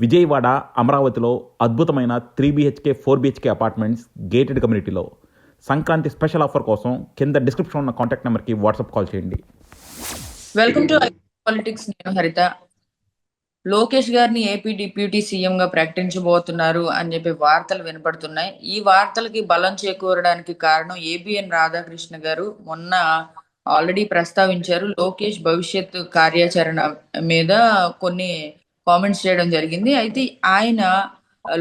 విజయవాడ, అమరావతిలో అద్భుతమైన 3 BHK 4 BHK apartments gated కమ్యూనిటీలో సంక్రాంతి స్పెషల్ ఆఫర్ కోసం కింద డిస్క్రిప్షన్ ఉన్న కాంటాక్ట్ నెంబర్కి వాట్సాప్ కాల్ చేయండి. Welcome to politics. నేను హరిత. లోకేష్ గారిని ఏపీ డిప్యూటీ సీఎం గా ప్రకటించబోతున్నారు అని చెప్పి వార్తలు వినపడుతున్నాయి. ఈ వార్తలకి బలం చేకూరడానికి కారణం ఏబిఎన్ రాధాకృష్ణ గారు మొన్న ఆల్రెడీ ప్రస్తావించారు. లోకేష్ భవిష్యత్ కార్యాచరణ మీద కొన్ని కామెంట్స్ చేయడం జరిగింది. అయితే ఆయన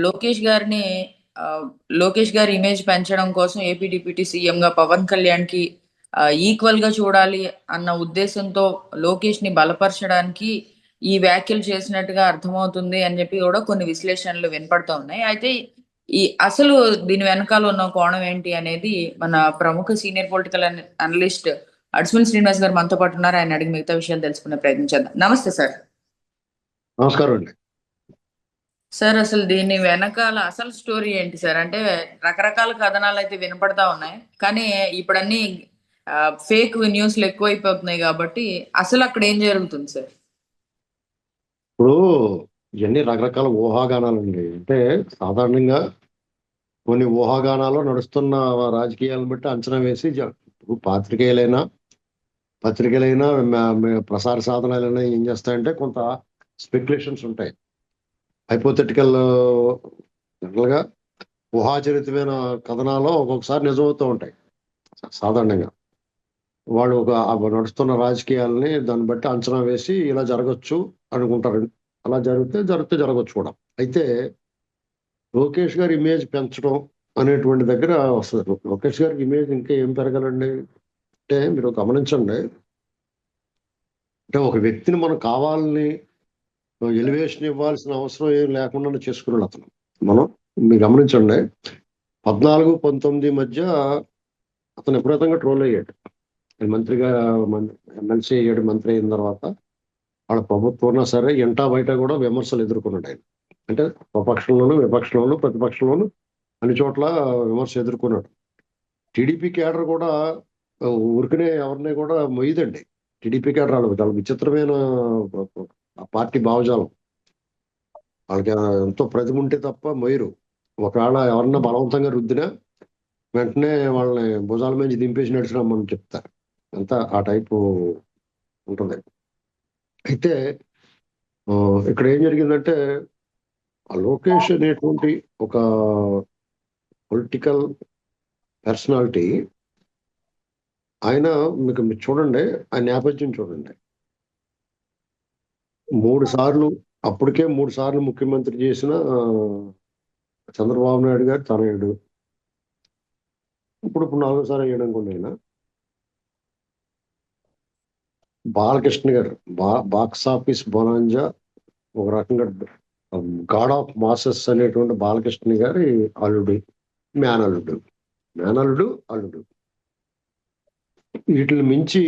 లోకేష్ గారిని లోకేష్ గారి ఇమేజ్ పెంచడం కోసం ఏపీ డిప్యూటీ సీఎం గా పవన్ కళ్యాణ్ కి ఈక్వల్ గా చూడాలి అన్న ఉద్దేశంతో లోకేష్ ని బలపరచడానికి ఈ వ్యాఖ్యలు చేసినట్టుగా అర్థమవుతుంది అని చెప్పి కూడా కొన్ని విశ్లేషణలు వినపడుతూ ఉన్నాయి. అయితే ఈ అసలు దీని వెనకాల ఉన్న కోణం ఏంటి అనేది మన ప్రముఖ సీనియర్ పొలిటికల్ అనలిస్ట్ అడ్స్మన్ శ్రీనివాస్ గారు మనతో పాటు ఉన్నారు. ఆయన అడిగి మిగతా విషయాలు తెలుసుకునే ప్రయత్నించేద్దాం. నమస్తే సార్. నమస్కారం అండి. సార్, అసలు దీని వెనకాల అసలు స్టోరీ ఏంటి సార్? అంటే రకరకాల కథనాలు అయితే వినపడతా ఉన్నాయి, కానీ ఇప్పుడు అన్ని ఫేక్ న్యూస్లు ఎక్కువైపోతున్నాయి కాబట్టి అసలు అక్కడ ఏం జరుగుతుంది సార్? ఇప్పుడు ఇవన్నీ రకరకాల ఊహాగానాలు అండి. అంటే సాధారణంగా కొన్ని ఊహాగానాలు నడుస్తున్న రాజకీయాలను బట్టి అంచనా వేసి ఇప్పుడు పత్రికలైనా ప్రసార సాధనాలైనా ఏం చేస్తాయంటే కొంత స్పెక్యులేషన్స్ ఉంటాయి. హైపోథెటికల్ జనరల్గా ఊహాచరితమైన కథనాలు ఒక్కొక్కసారి నిజమవుతూ ఉంటాయి. సాధారణంగా వాళ్ళు నడుస్తున్న రాజకీయాలని దాన్ని బట్టి అంచనా వేసి ఇలా జరగచ్చు అనుకుంటారు. అలా జరిగితే జరగచ్చు కూడా. అయితే లోకేష్ గారి ఇమేజ్ పెంచడం అనేటువంటి దగ్గర వస్తుంది. లోకేష్ గారికి ఇమేజ్ ఇంకా ఏం పెరగాలండి అంటే మీరు గమనించండి. అంటే ఒక వ్యక్తిని మనం కావాలని ఎలివేషన్ ఇవ్వాల్సిన అవసరం ఏం లేకుండా చేసుకున్నాడు అతను. మీరు గమనించండి, 14-19 మధ్య అతను విపరీతంగా ట్రోల్ అయ్యాడు. మంత్రిగా ఎమ్మెల్సీ అయ్యాడు. మంత్రి అయిన తర్వాత వాళ్ళ ప్రభుత్వం ఉన్నా సరే ఎంటా బయట కూడా విమర్శలు ఎదుర్కొన్నాడు ఆయన. అంటే స్వపక్షంలోను, విపక్షంలోను, ప్రతిపక్షంలోను అన్ని చోట్ల విమర్శ ఎదుర్కొన్నాడు. టీడీపీ కేడర్ కూడా ఊరికనే ఎవరిని కూడా మొయ్యదండి. టీడీపీ కేడర్ చాలా విచిత్రమైన పార్టీ భావజాలం. వాళ్ళకి ఎంతో ప్రతిభ ఉంటే తప్ప మొయ్యరు. ఒకవేళ ఎవరన్నా బలవంతంగా రుద్దినా వెంటనే వాళ్ళని భుజాల మీద దింపేసి నడిచినామని చెప్తారు. అంతా ఆ టైపు ఉంటుంది. అయితే ఇక్కడ ఏం జరిగిందంటే లోకేష్ అనేటువంటి ఒక పొలిటికల్ పర్సనాలిటీ, ఆయన మీరు చూడండి, ఆ నేపథ్యం చూడండి. 3 సార్లు ముఖ్యమంత్రి చేసిన చంద్రబాబు నాయుడు గారు తనయుడు. ఇప్పుడు 4సారి అయ్యాడు అనుకోండి. ఆయన బాలకృష్ణ గారు బాక్స్ ఆఫీస్ బొనాంజా, ఒక రకంగా గాడ్ ఆఫ్ మాసెస్ అనేటువంటి బాలకృష్ణ గారి అల్లుడు, మేనల్లుడు అల్లుడు. వీటిని మించి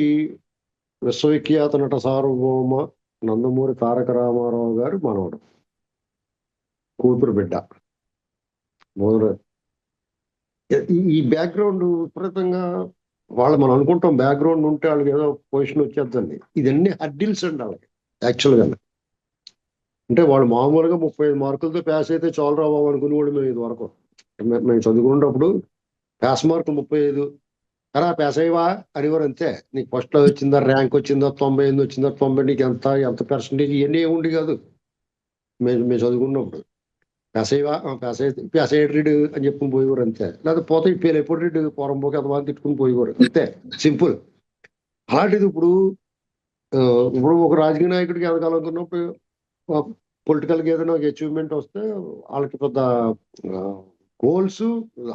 విశ్వవిఖ్యాత నట సార్వభౌమ నందమూరి తారక రామారావు గారు మనవడు, కూతురు బిడ్డ. ఈ బ్యాక్గ్రౌండ్ విపరీతంగా మనం అనుకుంటాం బ్యాక్గ్రౌండ్ ఉంటే వాళ్ళకి ఏదో పొజిషన్ వచ్చేద్దండి. ఇదన్నీ హర్డిల్స్ అండి వాళ్ళకి యాక్చువల్గా. అంటే వాళ్ళు మామూలుగా 35 మార్కులతో పాస్ అయితే చాలు రాబాబు అనుకునేవాడు. మేము ఇది వరకు మేము చదువుకునేటప్పుడు పాస్ మార్కులు 35, అలా పాస్ అయ్యవా అనేవారు. అంతే. నీకు ఫస్ట్లో వచ్చిందా, ర్యాంక్ వచ్చిందా, 98 వచ్చిందా, 90, నీకు ఎంత పర్సంటేజ్, ఇవన్నీ ఉండి కాదు. మేము చదువుకున్నప్పుడు పాస్ అయ్యాడు రీడు అని చెప్పుకుని పోయేవారు. అంతే. లేదా పోతే ఫెయిల్ అయిపోయి రీడు పోరంపోకి ఎంతమంది తిట్టుకుని పోయేవారు. అంతే, సింపుల్. అలాంటిది ఇప్పుడు ఒక రాజకీయ నాయకుడికి ఎదగాలనుకున్నప్పుడు పొలిటికల్గా ఏదైనా ఒక అచీవ్మెంట్ వస్తే వాళ్ళకి పెద్ద గోల్స్,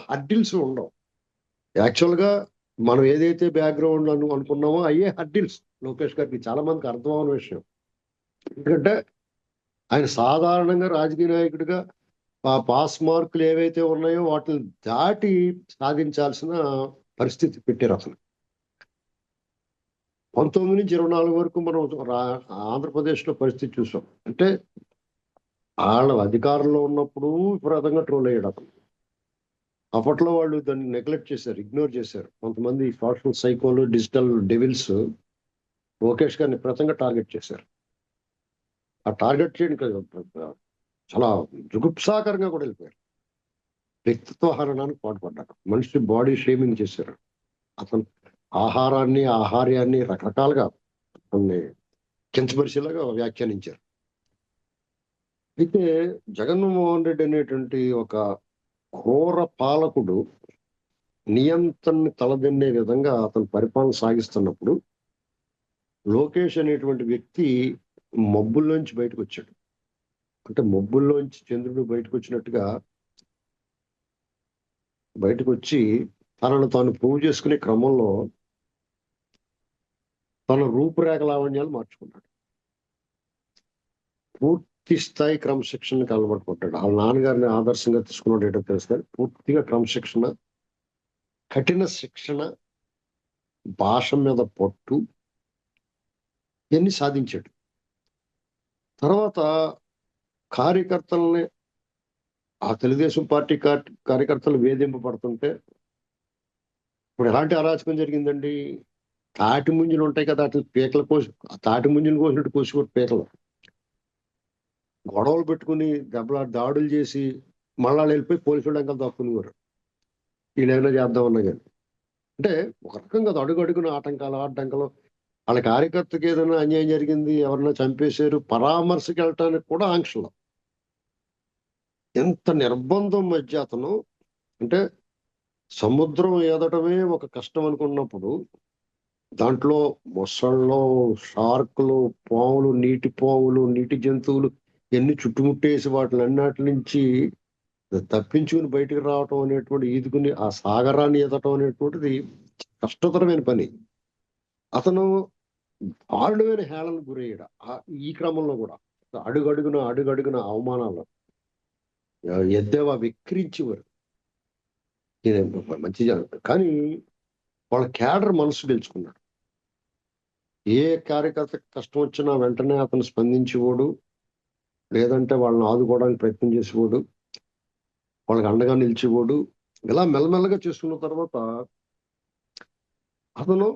హర్డిల్స్ ఉండవు. యాక్చువల్గా మనం ఏదైతే బ్యాక్గ్రౌండ్ అనుకున్నామో అయ్యే హర్డిల్స్ లోకేష్ గారికి. చాలా మందికి అర్థం అవని విషయం. ఎందుకంటే ఆయన సాధారణంగా రాజకీయ నాయకుడిగా పాస్ మార్కులు ఏవైతే ఉన్నాయో వాటిని దాటి సాధించాల్సిన పరిస్థితి పెట్టారు అసలు. 19 నుంచి 24 వరకు మనం ఆంధ్రప్రదేశ్లో పరిస్థితి చూసాం. అంటే వాళ్ళ అధికారంలో ఉన్నప్పుడు విపరీతంగా ట్రోల్ అయ్యాడు అతను. అప్పట్లో వాళ్ళు దాన్ని నెగ్లెక్ట్ చేశారు, ఇగ్నోర్ చేశారు. కొంతమంది సోషల్ సైకోలు, డిజిటల్ డెవిల్స్ లోకేష్ గారిని విపరీతంగా టార్గెట్ చేశారు. ఆ టార్గెట్ చేయడం చాలా జుగుప్సాకరంగా కూడా వెళ్ళిపోయారు. వ్యక్తిత్వ హరణానికి పాటుపడ్డారు. మనిషి బాడీ షేమింగ్ చేశారు. అతను ఆహార్యాన్ని రకరకాలుగా అతన్ని కించపరిచేలాగా వ్యాఖ్యానించారు. అయితే జగన్మోహన్ రెడ్డి అనేటువంటి ఒక ఘోర పాలకుడు నియంత్రణని తలదన్నే విధంగా అతను పరిపాలన సాగిస్తున్నప్పుడు లోకేష్ అనేటువంటి వ్యక్తి మబ్బుల్లోంచి బయటకు వచ్చాడు. అంటే మబ్బుల్లోంచి చంద్రుడు బయటకు వచ్చినట్టుగా బయటకు వచ్చి తనను తాను ప్రూవ్ చేసుకునే క్రమంలో తన రూపురేఖ లావణ్యాలు మార్చుకున్నాడు. పూర్తి స్థాయి క్రమశిక్షణకి అలవాటు పడ్డాడు. వాళ్ళ నాన్నగారిని ఆదర్శంగా తీసుకున్నాడు. ఏంటో తెలుస్తుంది. పూర్తిగా క్రమశిక్షణ, కఠిన శిక్షణ, భాష మీద పట్టు ఇవన్నీ సాధించాడు. తర్వాత కార్యకర్తల్ని ఆ తెలుగుదేశం పార్టీ కార్యకర్తలు వేధింపబడుతుంటే ఇప్పుడు ఎలాంటి అరాచకం జరిగిందండి? తాటి ముంజలు ఉంటాయి కదా, అట్లా పీకల కోసి తాటి ముంజలు కోసినట్టు కోసుకోటి పీకలు గొడవలు పెట్టుకుని దాడులు చేసి మళ్ళా వెళ్ళిపోయి పోలీసులు అంకలు దక్కునేవారు. వీళ్ళేమైనా చేద్దామన్నా కానీ. అంటే ఒక రకంగా అది అడుగడుగున ఆటంకాలు వాళ్ళ కార్యకర్తకి ఏదైనా అన్యాయం జరిగింది, ఎవరైనా చంపేశారు, పరామర్శకి వెళ్ళటానికి కూడా ఆంక్షలు. ఎంత నిర్బంధం మధ్య అతను, అంటే సముద్రం ఈదటమే ఒక కష్టం అనుకున్నప్పుడు దాంట్లో మొసళ్ళు, షార్కులు, పాములు, నీటి జంతువులు ఎన్ని చుట్టుముట్టేసి వాటిని అన్నిటి నుంచి తప్పించుకుని బయటకు రావటం అనేటువంటి, ఈదుకుని ఆ సాగరాన్ని ఈదటం అనేటువంటిది కష్టతరమైన పని. అతను దారుణమైన హేళనకు గురయ్యాడు. ఈ క్రమంలో కూడా అడుగడుగున అవమానాలు, ఎద్దేవా వెక్కిరించేవారు. మంచి కానీ వాళ్ళ క్యాడర్ మనసు గెలుచుకున్నాడు. ఏ కార్యకర్త కష్టం వచ్చినా వెంటనే అతను స్పందించేవాడు, లేదంటే వాళ్ళని ఆదుకోవడానికి ప్రయత్నం చేసేవాడు, వాళ్ళకి అండగా నిలిచేవాడు. ఇలా మెల్లమెల్లగా చేసుకున్న తర్వాత అతను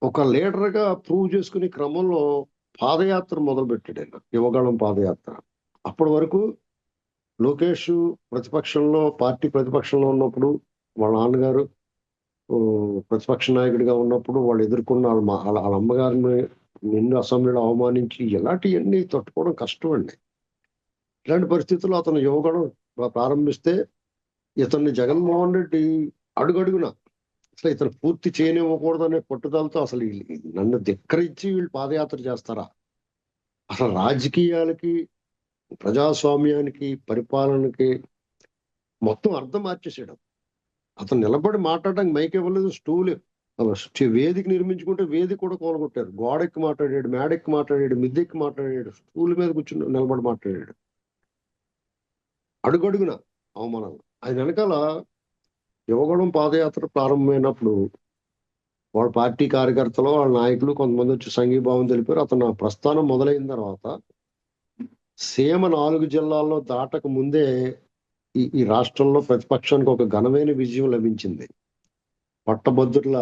ఒక లీడర్గా ప్రూవ్ చేసుకునే క్రమంలో పాదయాత్ర మొదలుపెట్టాడు. ఆయన యువగళం పాదయాత్ర. అప్పటి వరకు లోకేష్ పార్టీ ప్రతిపక్షంలో ఉన్నప్పుడు, వాళ్ళ నాన్నగారు ప్రతిపక్ష నాయకుడిగా ఉన్నప్పుడు వాళ్ళు ఎదుర్కొన్న వాళ్ళ అమ్మగారిని నిన్ను అసెంబ్లీలో అవమానించి ఇలాంటివన్నీ తట్టుకోవడం కష్టం అండి. ఇలాంటి పరిస్థితుల్లో అతను యువగడం ప్రారంభిస్తే ఇతన్ని జగన్మోహన్ రెడ్డి అడుగడుగున అసలు ఇతను పూర్తి చేయనివ్వకూడదనే పట్టుదలతో అసలు నన్ను ధిక్కరించి వీళ్ళు పాదయాత్ర చేస్తారా, అసలు రాజకీయాలకి, ప్రజాస్వామ్యానికి, పరిపాలనకి మొత్తం అర్థం మార్చేసాడు. అతను నిలబడి మాట్లాడడానికి మైక్ ఇవ్వలేదు, వేదిక నిర్మించుకుంటే వేదిక కూడా కూలగొట్టారు. గోడెక్కి మాట్లాడాడు, మేడెక్కి మాట్లాడాడు, మిద్దెక్కి మాట్లాడాడు, స్టూల్ మీద కూర్చుని నిలబడి మాట్లాడాడు. అడుగడుగున అవమానాలు. ఆయన వెనకాల యువగడం పాదయాత్ర ప్రారంభమైనప్పుడు వాళ్ళ పార్టీ కార్యకర్తలు, వాళ్ళ నాయకులు కొంతమంది వచ్చి సంఘీభావం తెలిపారు. అతను ప్రస్థానం మొదలైన తర్వాత సీమ 4 జిల్లాల్లో దాటక ముందే ఈ రాష్ట్రంలో ప్రతిపక్షానికి ఒక ఘనమైన విజయం లభించింది. పట్టభద్రుల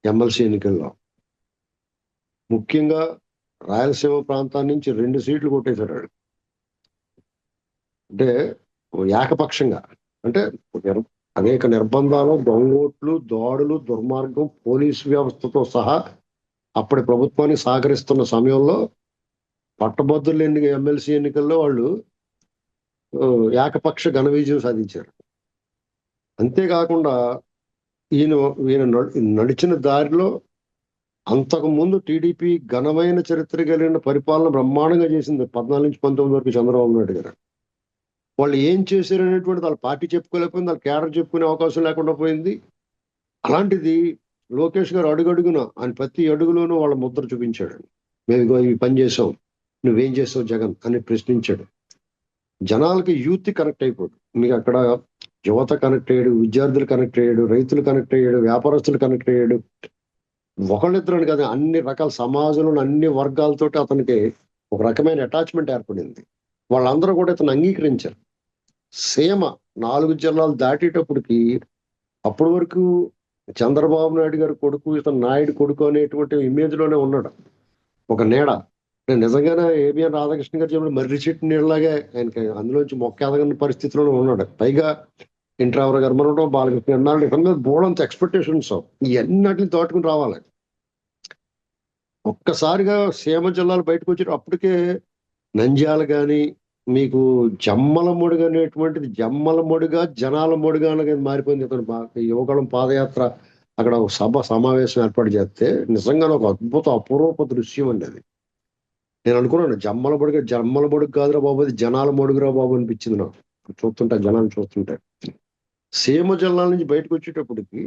ఎమ్మెల్సీ ఎన్నికల్లో ముఖ్యంగా రాయలసీమ ప్రాంతాన్ని నుంచి 2 సీట్లు కొట్టేశాడు. అంటే ఏకపక్షంగా, అంటే అనేక నిర్బంధాలు, దొంగోట్లు, దాడులు, దుర్మార్గం, పోలీసు వ్యవస్థతో సహా అప్పటి ప్రభుత్వానికి సహకరిస్తున్న సమయంలో పట్టభద్రుల ఎమ్మెల్సీ ఎన్నికల్లో వాళ్ళు ఏకపక్ష ఘన విజయం సాధించారు. అంతేకాకుండా ఈయన నడిచిన దారిలో అంతకు ముందు టీడీపీ ఘనమైన చరిత్ర కలిగిన పరిపాలన బ్రహ్మాండంగా చేసింది. 14 నుంచి 19 వరకు చంద్రబాబు నాయుడు గారు. వాళ్ళు ఏం చేశారు అనేటువంటిది వాళ్ళ పార్టీ చెప్పుకోలేకపోయింది, వాళ్ళ క్యాడర్ చెప్పుకునే అవకాశం లేకుండా పోయింది. అలాంటిది లోకేష్ గారు అడుగడుగున ఆయన ప్రతి అడుగులోనూ వాళ్ళ ముద్ర చూపించాడు. మేము ఈ పని చేసాం, నువ్వేం చేసావు జగన్ అని ప్రశ్నించాడు. జనాలకి యూత్ కనెక్ట్ అయిపోదు. మీకు అక్కడ యువత కనెక్ట్ అయ్యాడు, విద్యార్థులు కనెక్ట్ అయ్యాడు, రైతులు కనెక్ట్ అయ్యాడు, వ్యాపారస్తులు కనెక్ట్ అయ్యాడు. ఒకళ్ళిద్దరు కదా, అన్ని రకాల సమాజంలో అన్ని వర్గాలతోటి అతనికి ఒక రకమైన అటాచ్మెంట్ ఏర్పడింది. వాళ్ళందరూ కూడా ఇతను అంగీకరించారు. సీమ 4 జిల్లాలు దాటేటప్పటికి అప్పటి వరకు చంద్రబాబు నాయుడు గారి కొడుకు, ఇతను నాయుడు కొడుకు అనేటువంటి ఇమేజ్ లోనే ఉన్నాడు. ఒక నీడ, నేను నిజంగానే ఏబిఎన్ రాధాకృష్ణ గారు చెప్పిన మర్రి చెట్టు నీళ్ళలాగే ఆయనకి అందులోంచి మొక్క ఎదగని పరిస్థితిలోనే ఉన్నాడు. పైగా ఇంటర్ గారు మనం బాలకృష్ణ అన్నాడు ఇతని మీద బోడంత ఎక్స్పెక్టేషన్స్ ఇవన్నిటిని దాటుకుని రావాలి. ఒక్కసారిగా సీమ జిల్లాలు బయటకు వచ్చి అప్పటికే నంద్యాల కానీ మీకు జమ్మల మొడుగు అనేటువంటిది జమ్మల మొడుగా జనాల మొడుగా అనేది మారిపోయింది. ఇతను యువకులం పాదయాత్ర అక్కడ ఒక సభ సమావేశం ఏర్పాటు చేస్తే నిజంగా ఒక అద్భుత అపూర్వపు దృశ్యం అండి అది. నేను అనుకున్నాను జమ్మల మొడుగు కాదురా బాబు, అది జనాల మొడుగురా బాబు అనిపించింది నాకు చూస్తుంటే, జనాన్ని చూస్తుంటే. సీమ జిల్లాల నుంచి బయటకు వచ్చేటప్పటికి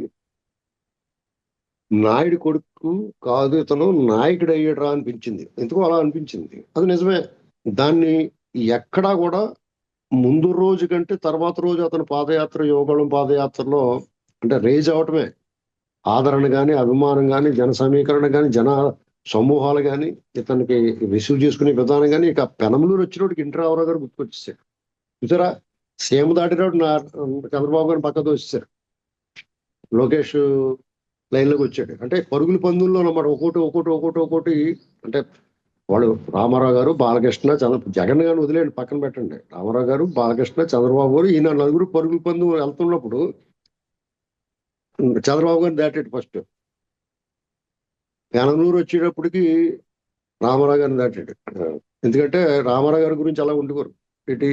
నాయుడు కొడుకు కాదు ఇతను నాయకుడు అయ్యాడురా అనిపించింది. ఎందుకో అలా అనిపించింది. అది నిజమే. దాన్ని ఎక్కడా కూడా ముందు రోజు కంటే తర్వాత రోజు అతను పాదయాత్ర యువగళం పాదయాత్రలో అంటే రేజ్ అవటమే, ఆదరణ కానీ అభిమానం కానీ జన సమీకరణ కానీ జన సమూహాలు కానీ ఇతనికి రిసీవ్ చేసుకునే విధానం కానీ ఇక పెనమలూరు వచ్చినోడికి ఇంటరావరావు గారు గుర్తుకొచ్చేసారు. చూసారా, సీఎం దాటినోడు చంద్రబాబు గారిని పక్కకు వచ్చేసారు. లోకేష్ లైన్లోకి వచ్చాడు. అంటే పరుగుల పందుల్లో అన్నమాట, ఒకటి అంటే వాళ్ళు రామారావు గారు బాలకృష్ణ జగన్ గారిని వదిలేండి పక్కన పెట్టండి, రామారావు గారు బాలకృష్ణ చంద్రబాబు గారు ఈయన నలుగురు పరుగుల పందు వెళ్తున్నప్పుడు చంద్రబాబు గారిని దాటాడు ఫస్ట్. పెనమలూరు వచ్చేటప్పటికి రామారావు గారిని దాటాడు. ఎందుకంటే రామారావు గారి గురించి అలా ఉండేవారు. ఇటు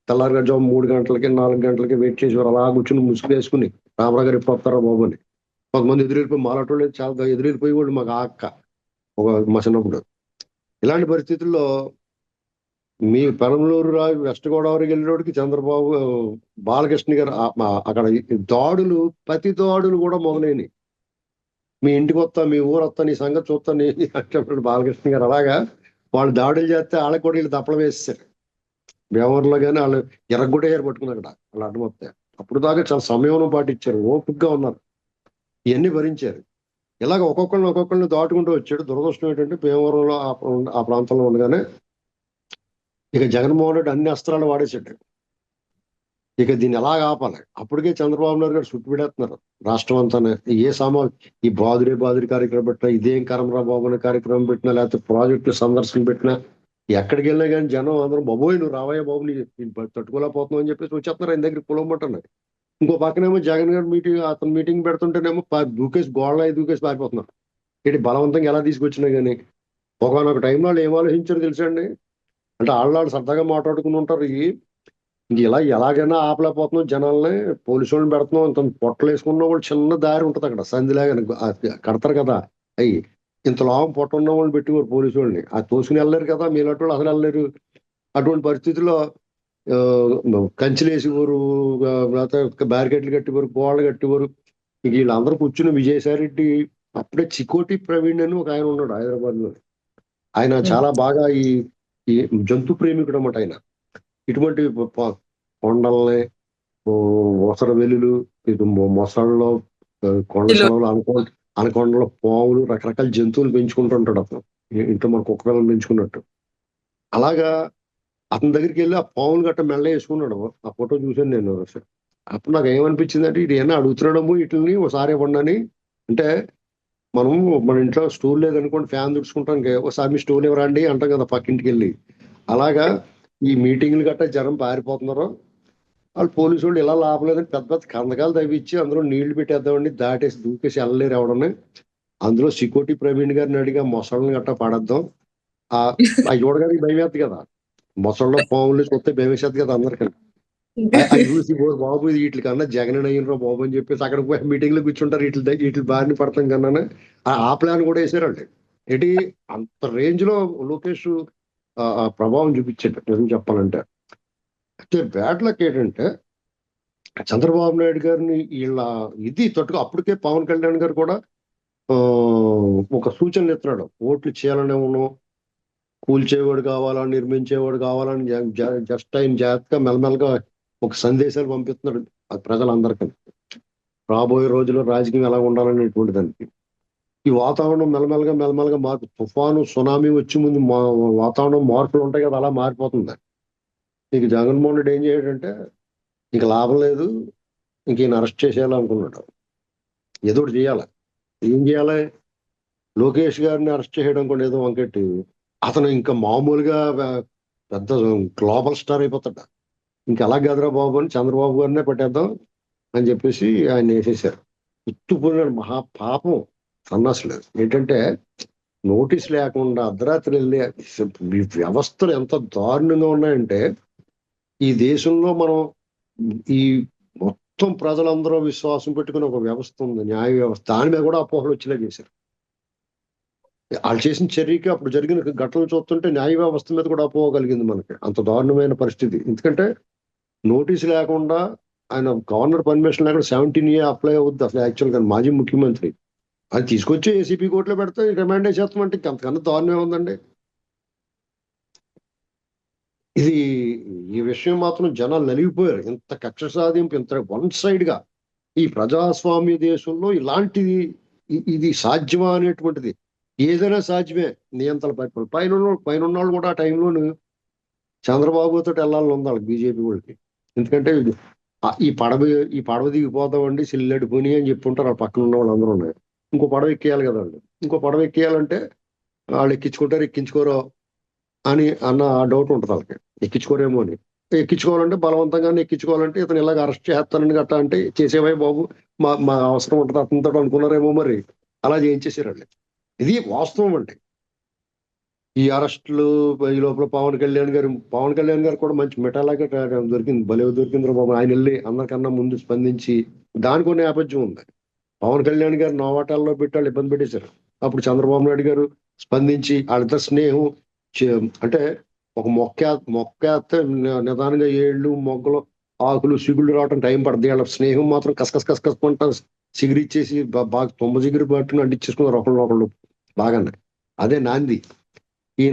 తెల్లారి గంట 3 గంటలకి 4 గంటలకి వెయిట్ చేసేవారు. అలా కూర్చుని ముసుగు వేసుకుని రామారావు గారు ఎప్పుడు వస్తారా బాబు అని. కొంతమంది ఎదురెళ్ళిపోయి మాలాటోళ్ళు చాలా ఎదురెళ్ళిపోయి వాళ్ళు మాకు అక్క ఒక మా చిన్నప్పుడు. ఇలాంటి పరిస్థితుల్లో మీ పెనమలూరు వెస్ట్ గోదావరికి వెళ్ళేటోడికి చంద్రబాబు బాలకృష్ణ గారు అక్కడ దాడులు ప్రతి దాడులు కూడా మొదలైనవి. మీ ఇంటికి వస్తా, మీ ఊరు వస్తా, నీ సంగతి చూస్తా అంటే బాలకృష్ణ గారు అలాగా వాళ్ళు దాడులు చేస్తే వాళ్ళకి కూడా వీళ్ళు దప్పడం వేసేసారు. వ్యవహారంలో కానీ వాళ్ళు ఎర్రగొట్టేయారు పట్టుకుని అక్కడ వాళ్ళు అడ్డం వస్తే. అప్పుడు దాకా చాలా సమయం పాటించారు, ఓపికగా ఉన్నారు, ఇవన్నీ భరించారు. ఇలాగ ఒక్కొక్కరిని దాటుకుంటూ వచ్చాడు. దురదృష్టం ఏంటంటే భీమవరంలో ఆ ప్రాంతంలో ఉండగానే ఇక జగన్మోహన్ రెడ్డి అన్ని అస్త్రాలు వాడేసాడు. ఇక దీన్ని ఎలాగ ఆపాలి? అప్పటికే చంద్రబాబు నాయుడు గారు చుట్టుపెడేస్తున్నారు రాష్ట్రం అంతానే. ఈ బాదురే కార్యక్రమం పెట్టినా, ఇదేం కరమరా బాబు అనే కార్యక్రమం పెట్టినా, లేకపోతే ప్రాజెక్టులు సందర్శన పెట్టినా, ఎక్కడికి వెళ్ళినా కానీ జనం అందరూ బాబోయ్ నువ్వు రావయ్య బాబు నీ తట్టుకోలేకపోతున్నావు అని చెప్పేసి వచ్చేస్తున్నారు ఆయన దగ్గర పొలవమంటున్నారు. ఇంకో పక్కనేమో జగన్ గారు అతను మీటింగ్ పెడుతుంటేనేమో దూకేసి పారిపోతున్నారు. ఇటు బలవంతంగా ఎలా తీసుకొచ్చినా కానీ ఒకనొక టైంలో వాళ్ళు ఏం ఆలోచించారో తెలుసండి. అంటే వాళ్ళు సరదాగా మాట్లాడుకుని ఉంటారు. ఇలా ఎలాగైనా ఆపలేకపోతున్నాం జనాల్ని, పోలీసు వాళ్ళని పెడుతున్నాం, ఇంత పొట్టలు వేసుకున్న వాళ్ళు చిన్న దారి ఉంటుంది అక్కడ సంధిలాగా కడతారు కదా, అయ్యి ఇంత లాభం పొట్ట ఉన్న వాళ్ళని పెట్టుకోరు పోలీసు వాళ్ళని. అది తోసుకుని వెళ్ళలేరు కదా, మీలాంటి వాళ్ళు అసలు వెళ్ళలేరు. అటువంటి పరిస్థితుల్లో కంచెలేసేవారు, లేకపోతే బ్యారికేడ్లు కట్టేవారు, గోడలు కట్టేవారు. ఇక వీళ్ళందరూ కూర్చుని విజయసాయి రెడ్డి అప్పుడే చికోటి ప్రవీణ్ అని ఒక ఆయన ఉన్నాడు హైదరాబాద్ లో. ఆయన చాలా బాగా ఈ జంతు ప్రేమికుడు అన్నమాట. ఆయన ఇటువంటి కొండల్ని, మొసర వెల్లులు, ఇటు మొసళ్ళలో, కొండ సెలవులు, అనకొండలో పావులు, రకరకాల జంతువులు పెంచుకుంటుంటాడు అతను. ఇంట్లో మన కుక్క పిల్లలు పెంచుకున్నట్టు. అలాగా అతని దగ్గరికి వెళ్ళి ఆ పావులు గట్ట మెల్ల వేసుకున్నాడు. ఆ ఫోటో చూసాను నేను. అప్పుడు నాకు ఏమనిపించింది అంటే ఇది ఏమన్నా అడుగుతున్నాడము వీటిని ఒకసారి ఇవ్వండి. అంటే మనం మన ఇంట్లో స్టూల్ లేదనుకోండి, ఫ్యాన్ తుడుచుకుంటాం, ఒకసారి మీ స్టూల్ ఇవ్వరండి అంటాం కదా పక్కింటికి వెళ్ళి. అలాగా ఈ మీటింగ్లు గట్ట జనం పారిపోతున్నారు, వాళ్ళు పోలీసు వాళ్ళు ఇలా లాభలేదని పెద్ద పెద్ద కందకాలు తవ్విచ్చి అందులో నీళ్లు పెట్టేద్దామండి, దాటేసి దూకేసి వెళ్ళలేరు ఎవడని. అందులో సికోటి ప్రవీణ్ గారిని అడిగా మొసళ్ళని గట్ట పడేద్దాం. అవి చూడగానే భయం వేస్తుంది కదా, మొసళ్ళలో పాములు చూస్తే భయం వేసేది కదా అందరికీ. అవి చూసి బాబు వీటి కన్నా జగన్ అయ్యినరా బాబు అని చెప్పేసి అక్కడ మీటింగ్ లో కూర్చుంటారు. వీటి బారిన పడతాం కన్నా ఆ ప్లాన్ కూడా వేసారండి. ఏంటి అంత రేంజ్ లో లోకేష్ ప్రభావం చూపించాడు నిజం చెప్పాలంటే. అయితే బ్యాడ్ లక్ ఏంటంటే చంద్రబాబు నాయుడు గారిని వీళ్ళ అప్పటికే పవన్ కళ్యాణ్ గారు కూడా ఒక సూచనలు ఇస్తున్నాడు. ఓట్లు చేయాలనే ఉన్నాం, కూల్చేవాడు కావాలని, నిర్మించేవాడు కావాలని జస్ట్ ఆయన జాగ్రత్తగా మెల్లమెల్లగా ఒక సందేశాలు పంపిస్తున్నాడు ప్రజలందరికీ. రాబోయే రోజుల్లో రాజకీయం ఎలా ఉండాలనేటువంటి దానికి ఈ వాతావరణం మెల్లమెల్లగా మార్పు, తుఫాను సునామీ వచ్చే ముందు వాతావరణం మార్పులు ఉంటాయి కదా, అలా మారిపోతుంది. ఇంక జగన్మోహన్ రెడ్డి ఏం చేయడంటే ఇంక లాభం లేదు, ఇంక ఈయన అరెస్ట్ చేసేయాలనుకున్నాడు. ఏదో ఒకటి చేయాలి. ఏం చేయాలి? లోకేష్ గారిని అరెస్ట్ చేయడం కూడా ఏదో వంకెట్టి అతను ఇంకా మామూలుగా పెద్ద గ్లోబల్ స్టార్ అయిపోతాడు. ఇంకా అలా గదరా బాబు అని చంద్రబాబు గారినే పెట్టేద్దాం అని చెప్పేసి ఆయన వేసేసారు. ఉత్తుపోయినాడు మహా పాపం సన్నాసులు. ఏంటంటే నోటీస్ లేకుండా అర్ధరాత్రి వెళ్ళి ఈ వ్యవస్థలు ఎంత దారుణంగా ఉన్నాయంటే, ఈ దేశంలో మనం ఈ మొత్తం ప్రజలందరూ విశ్వాసం పెట్టుకుని ఒక వ్యవస్థ ఉంది, న్యాయ వ్యవస్థ. దాని మీద కూడా అపోహలు వచ్చేలా చేశారు. వాళ్ళు చేసిన చర్యకి అప్పుడు జరిగిన ఘటనలు చూస్తుంటే న్యాయ వ్యవస్థ మీద కూడా అపోహ కలిగింది మనకి. అంత దారుణమైన పరిస్థితి. ఎందుకంటే నోటీస్ లేకుండా ఆయన గవర్నర్ పర్మిషన్ లేకుండా 17A అప్లై అవుద్ది అసలు యాక్చువల్ గా మాజీ ముఖ్యమంత్రి. అది తీసుకొచ్చి ఏసీపీ కోర్టులో పెడితే రిమాండ్ చేస్తామంటే అంతకన్నా దారుణం ఉందండి. ఇది ఈ విషయం మాత్రం జనాలు నలిగిపోయారు. ఇంత కక్ష సాధింపు, ఇంత వన్ సైడ్ గా ఈ ప్రజాస్వామ్య దేశంలో ఇలాంటిది ఇది సాధ్యమా అనేటువంటిది. ఏదైనా సాధ్యమే నియంత్రణ పరిపాలన. పైన ఉన్న వాళ్ళు కూడా ఆ టైంలోను చంద్రబాబు తోటి వెళ్ళాలని ఉంది వాళ్ళకి, బీజేపీ వాళ్ళకి. ఎందుకంటే ఈ పడవ దిగిపోతామండి సిల్లెడు పోనీ అని చెప్పుంటారు ఆ పక్కన ఉన్న వాళ్ళందరూ ఉన్నాయి. ఇంకో పడవ ఎక్కేయాలి కదా వాళ్ళు. ఇంకో పడవ ఎక్కేయాలంటే వాళ్ళు ఎక్కించుకుంటారు ఎక్కించుకోరో అని అన్న డౌట్ ఉంటుంది వాళ్ళకి. ఎక్కించుకోరేమో అని. ఎక్కించుకోవాలంటే బలవంతంగానే ఎక్కించుకోవాలంటే ఇతను ఇలాగ అరెస్ట్ చేస్తానని గట్టా అంటే చేసేవై బాబు మా అవసరం ఉంటుంది అతనితో అనుకున్నారేమో మరి. అలా చేయించేసారు వాళ్ళు. ఇది వాస్తవం అంటే. ఈ అరెస్టులు ఈ లోపల పవన్ కళ్యాణ్ గారు కూడా మంచి మెటాలాగా దొరికింది, భలే దొరికింది బాబు. ఆయన వెళ్ళి అందరికన్నా ముందు స్పందించి దానికి కొన్ని నేపథ్యం ఉంది. పవన్ కళ్యాణ్ గారు నోవాటాల్లో పెట్టి వాళ్ళు ఇబ్బంది పెట్టేశారు. అప్పుడు చంద్రబాబు నాయుడు గారు స్పందించి వాళ్ళిద్దరు స్నేహం అంటే ఒక మొక్కేస్తే నిదానంగా ఏళ్ళు మొగ్గలు ఆకులు సిగుళ్ళు రావడం టైం పడుతుంది. వాళ్ళ స్నేహం మాత్రం కసకసమంటా సిగిరిచ్చేసి బాగా తొమ్మ సిగిరి పట్టుకుని అంటించేసుకున్నారు ఒకళ్ళు బాగానే. అదే నాంది.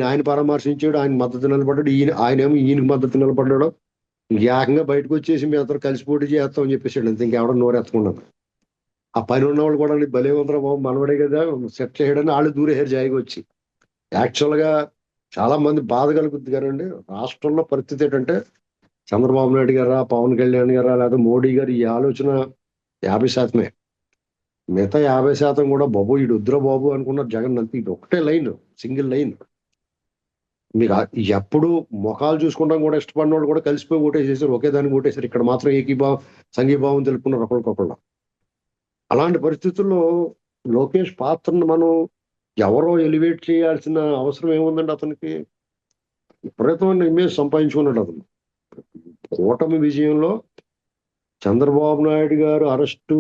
ఆయన పరామర్శించాడు, ఆయన మద్దతు నిలబడ్డాడు. ఆయనేమో ఈయనకి మద్దతు నిలబడ్డాడు. ఏకంగా బయటకు వచ్చేసి మీ అందరూ కలిసి పోటీ చేస్తామని చెప్పేసాడు. అంతే, ఇంకెవడో నోరెత్తకున్నాను. ఆ పైన ఉన్న వాళ్ళు కూడా భలే ఉందరా బాబు మనవడే కదా సెట్ చేయడానికి వాళ్ళు దూరేసారు జాయిగా వచ్చి. యాక్చువల్ గా చాలా మంది బాధ కలుగుద్ది కానండి. రాష్ట్రంలో పరిస్థితి ఏంటంటే చంద్రబాబు నాయుడు గారా, పవన్ కళ్యాణ్ గారా, లేదా మోడీ గారు ఈ ఆలోచన 50%. మిగతా 50% కూడా బాబు ఈడు వద్దురా బాబు అనుకున్నారు జగన్. అంతే, ఇది ఒకటే లైన్, సింగిల్ లైన్. మీరు ఎప్పుడు ముఖాలు చూసుకుంటాం కూడా ఇష్టపడిన వాళ్ళు కూడా కలిసిపోయి ఓటేసేసారు, ఒకే దానికి ఓటేసారు. ఇక్కడ మాత్రం సంఘీభావం తెలుపుకున్నారు ఒకరికొకళ్ళు. అలాంటి పరిస్థితుల్లో లోకేష్ పాత్రను మనం ఎవరో ఎలివేట్ చేయాల్సిన అవసరం ఏముందండి? అతనికి విపరీతమైన ఇమేజ్ సంపాదించుకున్నాడు అతను. కూటమి విజయంలో చంద్రబాబు నాయుడు గారు అరెస్టు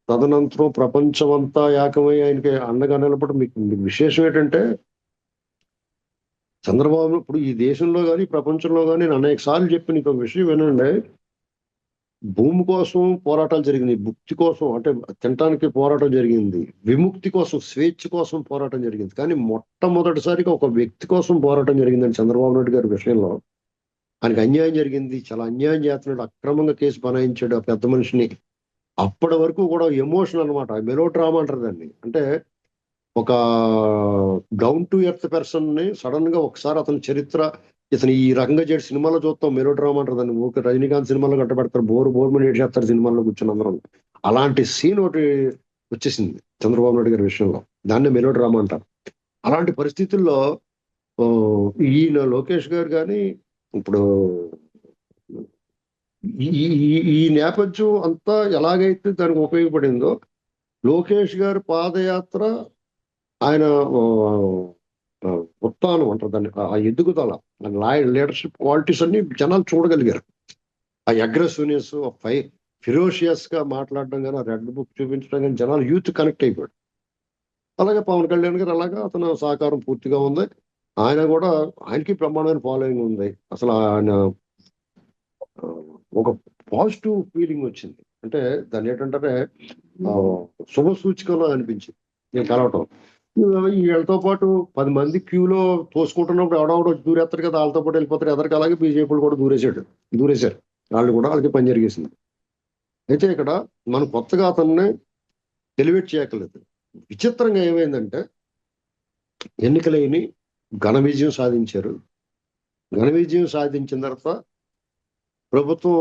తదనంతరం ప్రపంచం అంతా ఏకమై ఆయనకి అండగా నిలబడి మీకు విశేషం ఏంటంటే చంద్రబాబు ఇప్పుడు ఈ దేశంలో కానీ ప్రపంచంలో కానీ నేను అనేక సార్లు చెప్పిన ఇంకొక విషయం వినండి. భూమి కోసం పోరాటాలు జరిగినాయి, భుక్తి కోసం అంటే తినటానికి పోరాటం జరిగింది, విముక్తి కోసం స్వేచ్ఛ కోసం పోరాటం జరిగింది. కానీ మొట్టమొదటిసారిగా ఒక వ్యక్తి కోసం పోరాటం జరిగిందని చంద్రబాబు నాయుడు గారి విషయంలో. ఆయనకి అన్యాయం జరిగింది, చాలా అన్యాయం చేస్తున్నాడు, అక్రమంగా కేసు బనాయించాడు ఆ పెద్ద మనిషిని. అప్పటి వరకు కూడా ఎమోషన్ అనమాట, మెలో డ్రామా అంటారు దాన్ని. అంటే ఒక డౌన్ టు ఎర్త్ పర్సన్ ని సడన్ గా ఒకసారి అతని చరిత్ర ఇతను ఈ రకంగా చేసి సినిమాలో చూస్తాం, మెలో డ్రామా అంటారు దాన్ని. ఊరికే రజనీకాంత్ సినిమాలో కట్టబెడతారు, బోర్మని ఏడు చేస్తారు సినిమాల్లో కూర్చొని అందరం. అలాంటి సీన్ ఒకటి వచ్చేసింది చంద్రబాబు నాయుడు గారి విషయంలో. దాన్ని మెలో డ్రామా అంటారు. అలాంటి పరిస్థితుల్లో ఈయన లోకేష్ గారు కానీ ఇప్పుడు ఈ నేపథ్యం అంతా ఎలాగైతే దానికి ఉపయోగపడిందో, లోకేష్ గారి పాదయాత్ర ఆయన ఉత్తానం అంటారు దాన్ని, ఆ ఎదుగుదల, లీడర్షిప్ క్వాలిటీస్ అన్ని జనాలు చూడగలిగారు. ఆ అగ్రెసివ్నెస్, ఫిరోషియస్ గా మాట్లాడడం కానీ, ఆ రెడ్ బుక్ చూపించడం కానీ జనాలు యూత్ కనెక్ట్ అయిపోయాడు. అలాగే పవన్ కళ్యాణ్ గారు అలాగా అతను సహకారం పూర్తిగా ఉంది. ఆయనకి బ్రహ్మాండమైన ఫాలోయింగ్ ఉంది. అసలు ఆయన ఒక పాజిటివ్ ఫీలింగ్ వచ్చింది. అంటే దాన్ని ఏంటంటే శుభ సూచికలో అనిపించింది నేను కలవటం. వీళ్ళతో పాటు 10 మంది క్యూలో తోసుకుంటున్నప్పుడు ఎవడెవడో దూరేస్తారు కదా, వాళ్ళతో పాటు వెళ్ళిపోతారు ఎదరికి. అలాగే బీజేపీలు కూడా దూరేశారు. వాళ్ళకి పని జరిగేసింది. అయితే ఇక్కడ మనం కొత్తగా అతన్ని ఎలివేట్ చేయక్కర్లేదు. విచిత్రంగా ఏమైందంటే ఎన్నికలైన ఘన విజయం సాధించారు. ఘన విజయం సాధించిన తర్వాత ప్రభుత్వం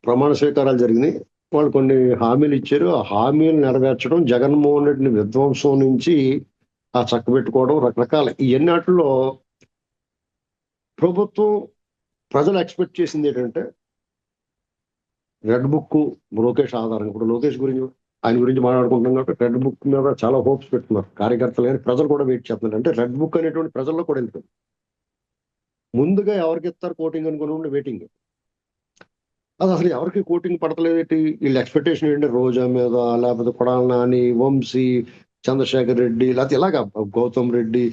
ప్రమాణ స్వీకారాలు జరిగినాయి. వాళ్ళు కొన్ని హామీలు ఇచ్చారు. ఆ హామీలు నెరవేర్చడం, జగన్మోహన్ రెడ్డిని విధ్వంసం నుంచి ఆ చక్కబెట్టుకోవడం, రకరకాల ఈ ఎన్నాటిలో ప్రభుత్వం ప్రజలు ఎక్స్పెక్ట్ చేసింది ఏంటంటే రెడ్ బుక్ లోకేష్ ఆధారంగా, ఇప్పుడు లోకేష్ గురించి ఆయన గురించి మాట్లాడుకుంటున్నాం కాబట్టి రెడ్ బుక్ మీద చాలా హోప్స్ పెట్టున్నారు కార్యకర్తలు, కానీ ప్రజలు కూడా వెయిట్ చేస్తున్నారు. అంటే రెడ్ బుక్ అనేటువంటి ప్రజల్లో కూడా వెళ్ళిపోయింది. ముందుగా ఎవరికి ఇస్తారు కోటింగ్ అనుకుని వెయిటింగ్. అది అసలు ఎవరికి కోటింగ్ పడతలేదు ఏంటి? వీళ్ళ ఎక్స్పెక్టేషన్ ఏంటి? రోజా మీద, లేకపోతే కొడాల నాని, వంశీ, చంద్రశేఖర్ రెడ్డి, లేకపోతే ఇలాగ గౌతమ్ రెడ్డి,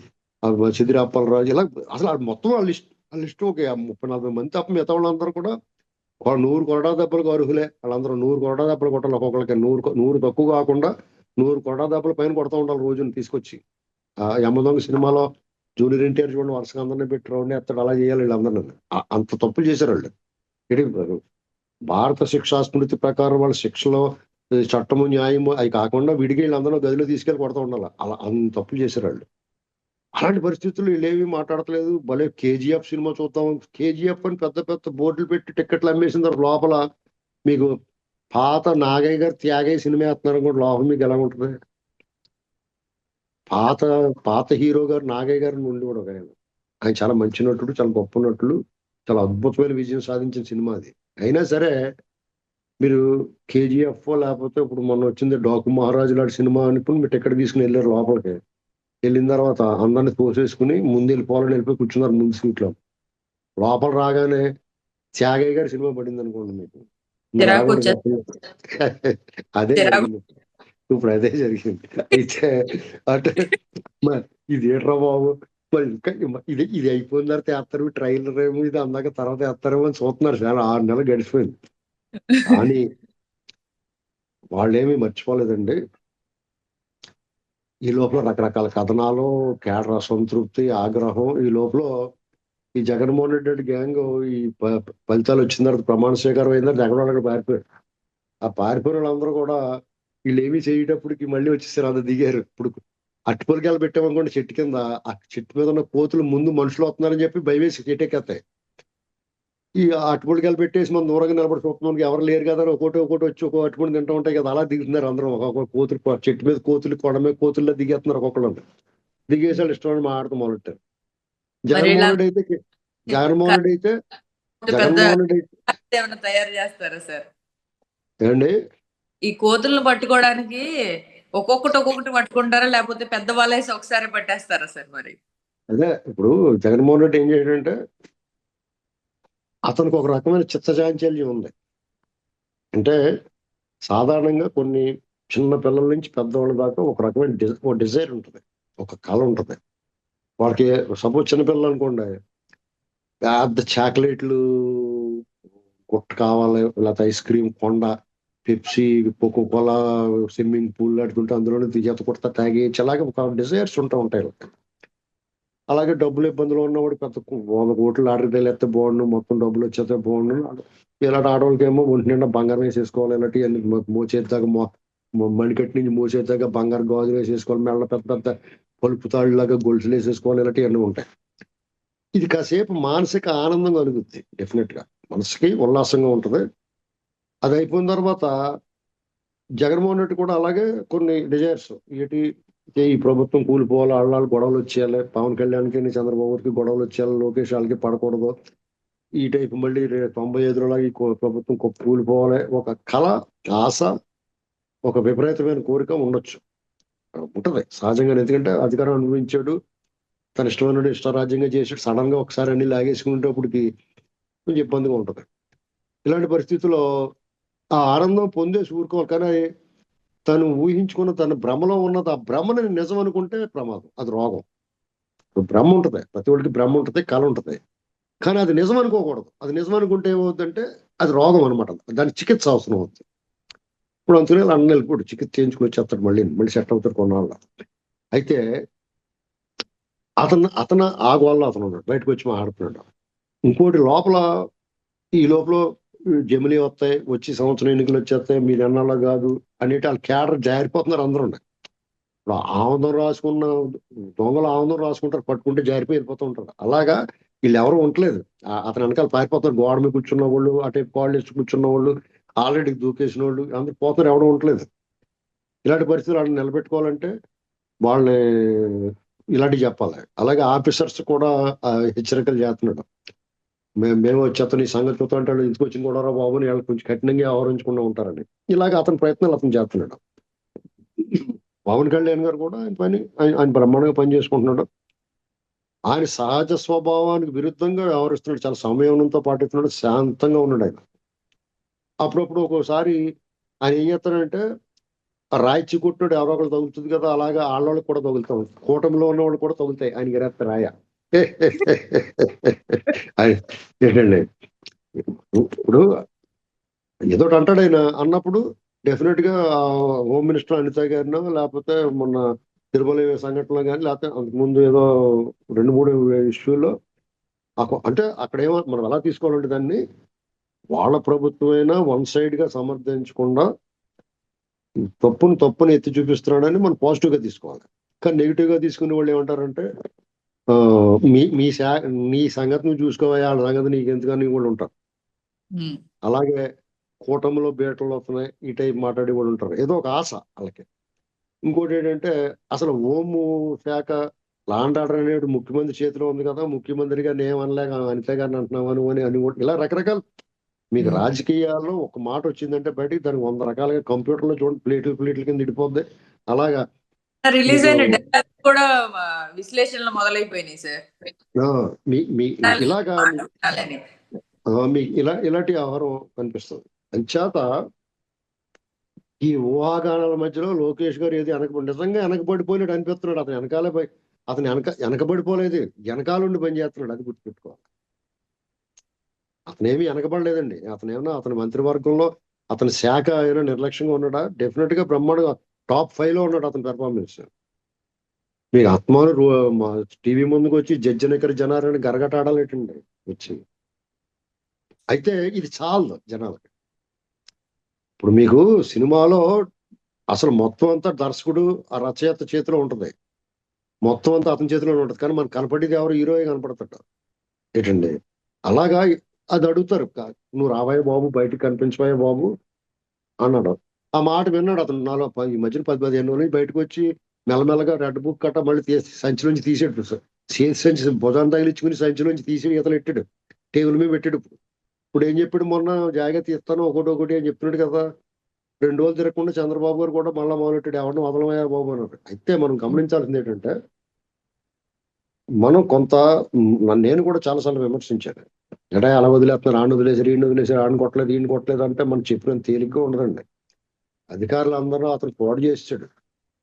సిద్దిరాపల్రాజు, ఇలా అసలు మొత్తం ఆ లిస్ట్ ఒక 30-40 మంది తప్ప మిగతా వాళ్ళందరూ కూడా 100 కొరడా దెబ్బలకు అర్హులే. వాళ్ళందరూ 100 కొరడా దెబ్బలు కొట్టాలి. ఒక్కొక్కరికి 100 తక్కువ కాకుండా 100 కొరడా దెబ్బల పైన కొడతా ఉండాలి రోజుని తీసుకొచ్చి. యమదొంగ సినిమాలో జూనియర్ ఎన్టీఆర్ చూడండి వరుసగా అందరినీ పెట్టి రౌండ్ ఎత్తాడు, అలా చేయాలి వీళ్ళందరినీ. అంత తప్పులు చేశారు వాళ్ళు. భారత శిక్షా స్మృతి ప్రకారం వాళ్ళ శిక్షలో చట్టము న్యాయము అవి కాకుండా విడిగా వీళ్ళందరూ గదిలో తీసుకెళ్ళి కొడతా ఉండాలి. అలా అన్ని తప్పులు చేశారు వాళ్ళు. అలాంటి పరిస్థితుల్లో వీళ్ళేమి మాట్లాడతలేదు. భలే కేజీఎఫ్ సినిమా చూద్దాం, కేజీఎఫ్ అని పెద్ద పెద్ద బోర్డులు పెట్టి టికెట్లు అమ్మేసిన తర్వాత లోపల మీకు పాత నాగయ్య గారు త్యాగయ్య సినిమా వేస్తున్నారు కూడా లోపల మీకు ఎలా ఉంటుంది? పాత హీరో గారు నాగయ్య గారు నుండి కూడా ఒక ఆయన చాలా మంచి నటుడు, చాలా గొప్ప నటుడు, చాలా అద్భుతమైన విజయం సాధించిన సినిమా అది. అయినా సరే మీరు కేజీఎఫ్ లేకపోతే ఇప్పుడు మొన్న వచ్చింది డాకు మహారాజు లాంటి సినిమా అనుకుని మీరు టికెట్ తీసుకుని వెళ్ళారు లోపలికి. వెళ్ళిన తర్వాత అందరిని తోసేసుకుని ముందు వెళ్ళిపోయి కూర్చున్నారు ముందు సీట్లో. లోపల రాగానే త్యాగయ్య గారి సినిమా పడింది అనుకోండి మీకు. అదే జరిగింది ఇప్పుడు, అదే జరిగింది. అయితే అంటే ఇది ఏంట్రా బాబు, మరి ఇంకా ఇది అయిపోయిన తర్వాత వేస్తారు ట్రైలర్ ఏమో, ఇది అందాక తర్వాత వేస్తారేమో అని చూస్తున్నారు. చాలా 6 నెలలు గడిచిపోయింది. కానీ వాళ్ళేమీ మర్చిపోలేదండి. ఈ లోపల రకరకాల కథనాలు, కేడర్ అసంతృప్తి, ఆగ్రహం. ఈ లోపల ఈ జగన్మోహన్ రెడ్డి గ్యాంగ్ ఈ ఫలితాలు వచ్చిన తర్వాత ప్రమాణ స్వీకారం అయిన తర్వాత జగన్ అక్కడ పారిపోయారు. ఆ పారిపోయిన వాళ్ళందరూ కూడా వీళ్ళు ఏమీ చేయటప్పటికి మళ్ళీ వచ్చేసారు, అంత దిగారు. ఇప్పుడు అట్టుపొలికాయలు పెట్టామనుకోండి చెట్టు కింద, ఆ చెట్టు మీద ఉన్న కోతులు ముందు మనుషులు వస్తున్నారని చెప్పి భయవేసి చెట్టెక్కేస్తాయి. ఈ అట్టుపొలికాయలు పెట్టేసి మనం దూరంగా నిలబడి చూస్తున్నాం, ఎవరు లేరు కదా, ఒకటి వచ్చి ఒక అట్టుపొడి తింటూ ఉంటాయి కదా, అలా దిగుతున్నారు అందరూ. ఒక్కొక్క కోతులు చెట్టు మీద కోతులు, కొండ మీద కోతుల్లో దిగేస్తున్నారు ఒక్కొక్కళ్ళు. దిగేసి వాళ్ళు ఇష్టం మాట్లాడుతూ మొదలెట్టారు. జగన్మోహన్ రెడ్డి అయితే తయారు చేస్తారా సార్ ఏమండి? ఈ కోతులను పట్టుకోవడానికి ఒక్కొక్కటి పట్టుకుంటారా, లేకపోతే పెద్ద వాళ్ళేసి ఒకసారి పట్టేస్తారా సార్? మరి అదే ఇప్పుడు జగన్మోహన్ రెడ్డి ఏం చేయడంటే అతనికి ఒక రకమైన చిత్తచాంచల్యం ఉంది. అంటే సాధారణంగా కొన్ని చిన్న పిల్లల నుంచి పెద్దవాళ్ళ దాకా ఒక రకమైన డిజైర్ ఉంటుంది, ఒక కళ ఉంటుంది వాళ్ళకి. సపోజ్ చిన్నపిల్లలు అనుకోండి, పెద్ద చాక్లెట్లు గుట్ట కావాలి, లేకపోతే ఐస్ క్రీమ్ కొండ, పెప్సీ, కోకోకోలా, స్విమ్మింగ్ పూల్ ఆడుతుంటే అందులోనే ఈత కొడతా తాగేయచ్చు, అలాగే ఒక డిజైర్స్ ఉంటాయి. అలాగే డబ్బులు ఇబ్బందులు ఉన్నవాడు పెద్ద 100 కోట్లు లాటరీ వేస్తే బాగుండు, మొత్తం డబ్బులు వచ్చేస్తే బాగుండు. ఇలాంటి ఆడవాళ్ళకి ఏమో ఒంటి నిండా బంగారం వేసేసుకోవాలి, ఇలాంటి మోచేద్దాకా మణికట్టి నుంచి మోచేద్దాకా బంగారు గాజులు వేసేసుకోవాలి, మెల్ల పెద్ద పెద్ద పలుపు తాళ్ళలాగా గొలుసులు వేసేసుకోవాలి, ఇలాంటివన్నీ ఉంటాయి. ఇది కాసేపు మానసిక ఆనందం కలుగుద్ది, డెఫినెట్ గా మనసుకి ఉల్లాసంగా ఉంటుంది. అది అయిపోయిన తర్వాత జగన్మోహన్ రెడ్డి కూడా అలాగే కొన్ని డిజైర్స్ ఏంటి, ఈ ప్రభుత్వం కూలిపోవాలి, ఆళ్ళ గొడవలు వచ్చేయాలి, పవన్ కళ్యాణ్కి చంద్రబాబుకి గొడవలు వచ్చేయాలి, లోకేష్ వాళ్ళకి పడకూడదు, ఈ టైపు మళ్ళీ 95లో ఈ ప్రభుత్వం కూలిపోవాలి, ఒక కళ, ఆశ, ఒక విపరీతమైన కోరిక ఉండొచ్చు, ఉంటది సహజంగా. ఎందుకంటే అధికారం అనుభవించాడు, తన ఇష్టమైన ఇష్టరాజ్యంగా చేసాడు, సడన్ గా ఒకసారి అన్ని లాగేసుకునేటప్పటికి కొంచెం ఇబ్బందిగా ఉంటది. ఇలాంటి పరిస్థితుల్లో ఆ ఆనందం పొందేసి ఊరుకోవాలి. కానీ తను ఊహించుకున్న తన భ్రమలో ఉన్నది, ఆ భ్రమని నిజం అనుకుంటే ప్రమాదం, అది రోగం. భ్రమ ఉంటది, ప్రతి ఒక్కరికి భ్రమ ఉంటది, కళ ఉంటది, కానీ అది నిజం అనుకోకూడదు. అది నిజం అనుకుంటే ఏమవుతుందంటే అది రోగం అనమాట, దానికి చికిత్స అవసరం అవుతుంది. ఇప్పుడు అందుకనే అన్న వెళ్ళిపోడు, చికిత్స చేయించుకుని వచ్చేస్తాడు, మళ్ళీ సెట్ అవుతాడు కొన్నాళ్ళ. అయితే అతను ఆగవాళ్ళ అతను ఉన్నాడు, బయటకు వచ్చి మాట్లాడుతున్నాడు. ఇంకోటి లోపల, ఈ లోపల జమిలీ వస్తాయి, వచ్చి సంవత్సరం ఎన్నికలు వచ్చేస్తాయి, మీరు ఎన్నాళ్ళ కాదు అనేటి వాళ్ళ క్యాడర్ జారిపోతున్నారు అందరూ. ఇప్పుడు ఆముదం రాసుకున్న దొంగలు ఆముదం రాసుకుంటారు, పట్టుకుంటే జారిపోయి వెళ్ళిపోతూ ఉంటారు. అలాగా వీళ్ళు ఎవరు ఉండలేదు, అతని వెనకాల పారిపోతారు. గోడ మీద కూర్చున్న వాళ్ళు, అటే కాళ్ళు వేసి కూర్చున్న వాళ్ళు, ఆల్రెడీ దూకేసిన వాళ్ళు అందరు పోతారు, ఎవరు ఉండలేదు. ఇలాంటి పరిస్థితులు వాళ్ళని నిలబెట్టుకోవాలంటే వాళ్ళని ఇలాంటివి చెప్పాలి. అలాగే ఆఫీసర్స్ కూడా హెచ్చరికలు చేస్తున్నాడు. మేము వచ్చి అతను ఈ సంగతి చూస్తూ అంటాడు, ఇంటికి వచ్చి కూడా బాబు అని వాళ్ళకి కొంచెం కఠినంగా వ్యవహరించకుండా ఉంటారని. ఇలాగ అతని ప్రయత్నాలు అతను చేస్తున్నాడు. పవన్ కళ్యాణ్ గారు కూడా ఆయన పని ఆయన బ్రహ్మాండంగా పని చేసుకుంటున్నాడు. ఆయన సహజ స్వభావానికి విరుద్ధంగా వ్యవహరిస్తున్నాడు. చాలా సంయమనంతో పాటిస్తున్నాడు, శాంతంగా ఉన్నాడు ఆయన. అప్పుడప్పుడు ఒక్కోసారి ఆయన ఏం చేస్తాడంటే, ఆ రాయి చిక్కుట్టుడు ఎవరో ఒకరు తగులుతుంది కదా, అలాగా ఆళ్ళకి కూడా తగులుతాం. కూటమిలో ఉన్న వాళ్ళు కూడా తగులుతాయి ఆయన ఎరేత్త రాయ. ఏంటండి ఇప్పుడు ఏదో అంటాడు ఆయన. అన్నప్పుడు డెఫినెట్ గా హోమ్ మినిస్టర్ అనిత గారినో, లేకపోతే మొన్న తిరుమల సంఘటనలో కానీ, లేకపోతే అంతకుముందు ఏదో 2-3 ఇష్యూలో అంటే అక్కడ ఏమో మనం ఎలా తీసుకోవాలంటే దాన్ని, వాళ్ళ ప్రభుత్వమైనా వన్ సైడ్ గా సమర్థించకుండా తప్పుని ఎత్తి చూపిస్తున్నాడని మనం పాజిటివ్ గా తీసుకోవాలి. కానీ నెగిటివ్ గా తీసుకునే వాళ్ళు ఏమంటారంటే, నీ సంగతి నువ్వు చూసుకోవాలి, వాళ్ళ సంగతి నీకు ఎందుకని కూడా ఉంటారు. అలాగే కూటమిలో బీటలు వస్తున్నాయి ఈ టైప్ మాట్లాడి కూడా ఉంటారు. ఏదో ఒక ఆశ వాళ్ళకి. ఇంకోటి ఏంటంటే, అసలు హోము శాఖ లాండ్ ఆర్డర్ అనేది ముఖ్యమంత్రి చేతిలో ఉంది కదా, ముఖ్యమంత్రి గారిని ఏమనలేక అనిత గారిని అంటున్నామని అని ఇలా రకరకాల. మీకు రాజకీయాల్లో ఒక మాట వచ్చిందంటే బయటికి దానికి 100 రకాలుగా కంప్యూటర్లో చూడండి, ప్లేట్ల కింద ఇడిపోద్ది. అలాగా రిలీజ్ అయిన డేటా కూడా విశ్లేషణలు మొదలైపోయినాయి సార్. ఇలాగా మీకు ఇలాంటి వ్యవహారం కనిపిస్తుంది. అంచేత ఈ ఊహాగానాల మధ్యలో లోకేష్ గారు ఏది నిజంగా వెనకబడిపోయినట్టు అనిపిస్తున్నాడు. అతను వెనకాలే అతను వెనకబడిపోలేదు, వెనకాలండి పని చేస్తున్నాడు. అది గుర్తుపెట్టుకోవాలి. అతనేమి వెనకబడలేదండి. అతని మంత్రివర్గంలో అతని శాఖ అయినా నిర్లక్ష్యంగా ఉన్నాడా? డెఫినెట్ గా బ్రహ్మాండంగా టాప్ 5 లో ఉన్నాడు అతని పెర్ఫార్మెన్స్. మీకు ఆత్మాను టీవీ ముందుకు వచ్చి జడ్జనకర జనాలని గరగటాడాలేటండి వచ్చి. అయితే ఇది చాలదు జనాలకి. ఇప్పుడు మీకు సినిమాలో అసలు మొత్తం అంతా దర్శకుడు ఆ రచయిత చేతిలో ఉంటుంది, మొత్తం అంతా అతని చేతిలోనే ఉంటుంది. కానీ మనకు కనపడేది ఎవరు? హీరోయే కనపడతాడు ఏంటండి. అలాగా అది అడుగుతారు, నువ్వు రావాయే బాబు, బయటకు కనిపించవాయే బాబు అన్నాడు. ఆ మాట విన్నాడు అతను. నాలో ఈ మధ్యన 10-15 రోజులు బయటకు వచ్చి మెల్లమెల్లగా రెడ్ బుక్ కట్ట మళ్ళీ సంచిలోంచి తీసాడు. సంచి భుజాన్ని తగిలించుకుని సంచిలోంచి తీసి ఈతలు ఎట్టాడు, టేబుల్ మీద పెట్టాడు. ఇప్పుడు ఏం చెప్పాడు? మొన్న జాగ్రత్త ఇస్తాను ఒకటి అని చెప్తున్నాడు కదా. 2 రోజులు తిరగకుండా చంద్రబాబు గారు కూడా మళ్ళా మొదలెట్టాడు, ఎవరిని వదలమయ్యా బాబు అన్నాడు. అయితే మనం గమనించాల్సింది ఏంటంటే, మనం నేను కూడా చాలాసార్లు విమర్శించాను. ఎడా అలా వదిలేస్తున్నారు, ఆడిని వదిలేసారు, ఈయన వదిలేసారు, ఆడిని కొట్టలేదు, ఈయన కొట్టలేదు అంటే మనం చెప్పినంత తేలిగ్గా ఉండదండి. అధికారులు అందరూ అతను పోటు చేసాడు.